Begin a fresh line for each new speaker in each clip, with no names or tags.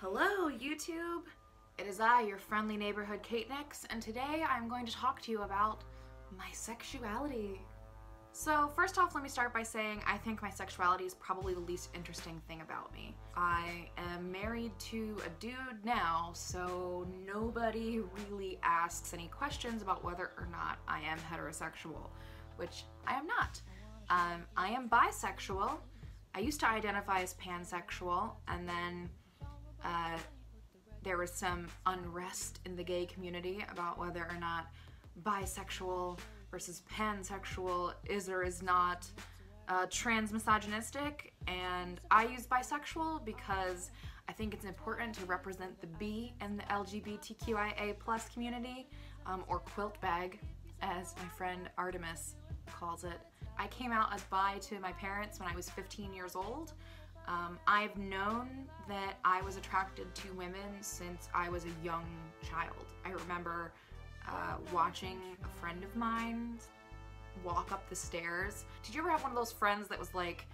Hello, YouTube! It is I, your friendly neighborhood Kate Nix, and today I'm going to talk to you about my sexuality. So first off, let me start by saying I think my sexuality is probably the least interesting thing about me. I am married to a dude now, so nobody really asks any questions about whether or not I am heterosexual, which I am not. I am bisexual. I used to identify as pansexual, and then there was some unrest in the gay community about whether or not bisexual versus pansexual is or is not transmisogynistic, and I use bisexual because I think it's important to represent the B in the LGBTQIA+ community, or quilt bag, as my friend Artemis calls it. I came out as bi to my parents when I was 15 years old. I've known that I was attracted to women since I was a young child. I remember watching a friend of mine walk up the stairs. Did you ever have one of those friends that was like,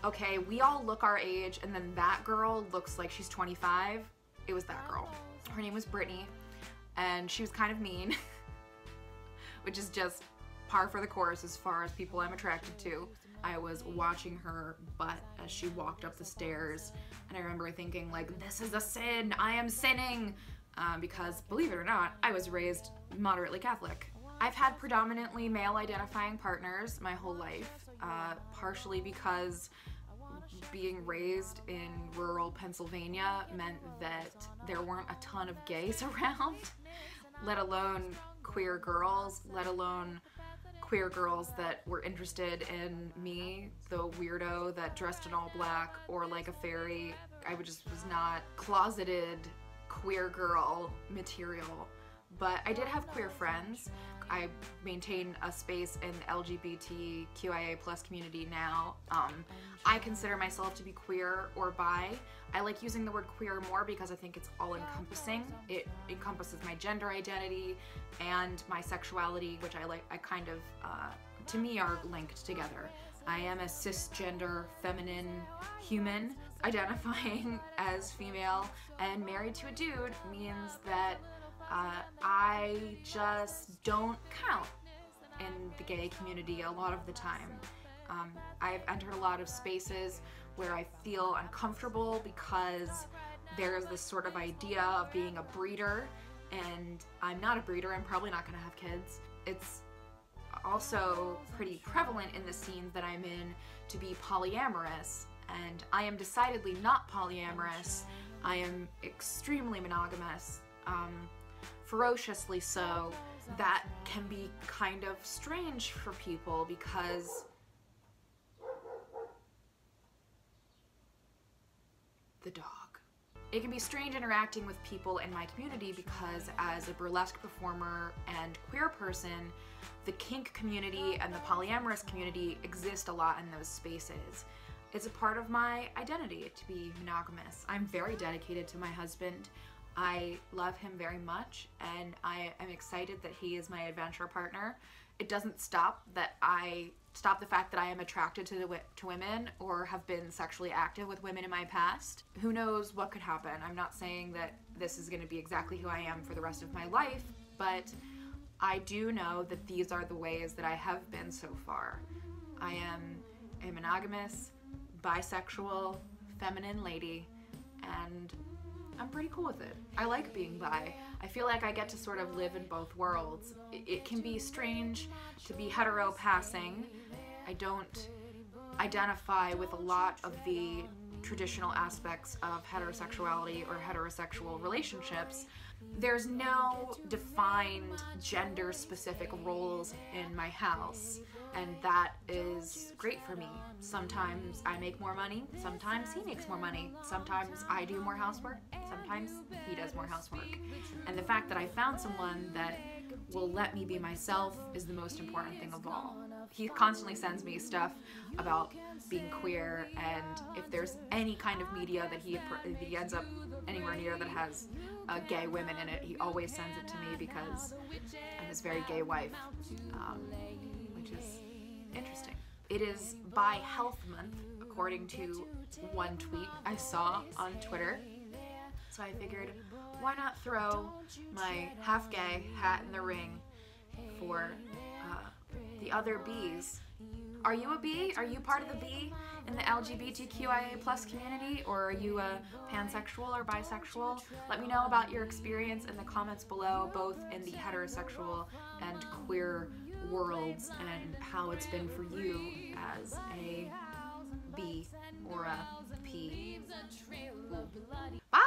okay, we all look our age and then that girl looks like she's 25? It was that girl. Her name was Brittany, and she was kind of mean, which is just par for the course as far as people I'm attracted to. I was watching her butt as she walked up the stairs, and I remember thinking, like, this is a sin, I am sinning, because, believe it or not, I was raised moderately Catholic. I've had predominantly male identifying partners my whole life, partially because being raised in rural Pennsylvania meant that there weren't a ton of gays around, let alone queer girls, let alone queer girls that were interested in me, the weirdo that dressed in all black or like a fairy. I was not closeted queer girl material, but I did have queer friends. I maintain a space in the LGBTQIA+ community now. I consider myself to be queer or bi. I like using the word queer more because I think it's all-encompassing. It encompasses my gender identity and my sexuality, which I kind of, to me, are linked together. I am a cisgender, feminine human. Identifying as female and married to a dude means that I just don't count in the gay community a lot of the time. I've entered a lot of spaces where I feel uncomfortable because there's this sort of idea of being a breeder, and I'm not a breeder. I'm probably not gonna have kids. It's also pretty prevalent in the scenes that I'm in to be polyamorous, and I am decidedly not polyamorous. I am extremely monogamous. Ferociously so. That can be kind of strange for people because the dog. It can be strange interacting with people in my community because as a burlesque performer and queer person, the kink community and the polyamorous community exist a lot in those spaces. It's a part of my identity to be monogamous. I'm very dedicated to my husband. I love him very much, and I am excited that he is my adventure partner. It doesn't stop the fact that I am attracted to women or have been sexually active with women in my past. Who knows what could happen? I'm not saying that this is going to be exactly who I am for the rest of my life, but I do know that these are the ways that I have been so far. I am a monogamous, bisexual, feminine lady, and I'm pretty cool with it. I like being bi. I feel like I get to sort of live in both worlds. It can be strange to be hetero passing. I don't identify with a lot of the traditional aspects of heterosexuality or heterosexual relationships. There's no defined gender-specific roles in my house, and that is great for me. Sometimes I make more money, sometimes he makes more money, sometimes I do more housework, sometimes he does more housework. And the fact that I found someone that will let me be myself is the most important thing of all. He constantly sends me stuff about being queer, and if there's any kind of media that he ends up anywhere near that has gay women in it, he always sends it to me because I'm his very gay wife, which is interesting. It is Bi Health Month, according to one tweet I saw on Twitter. So I figured, why not throw my half-gay hat in the ring for the other Bs. Are you a B? Are you part of the B in the LGBTQIA plus community, or are you a pansexual or bisexual? Let me know about your experience in the comments below, both in the heterosexual and queer worlds, and how it's been for you as a B or a P. Bye!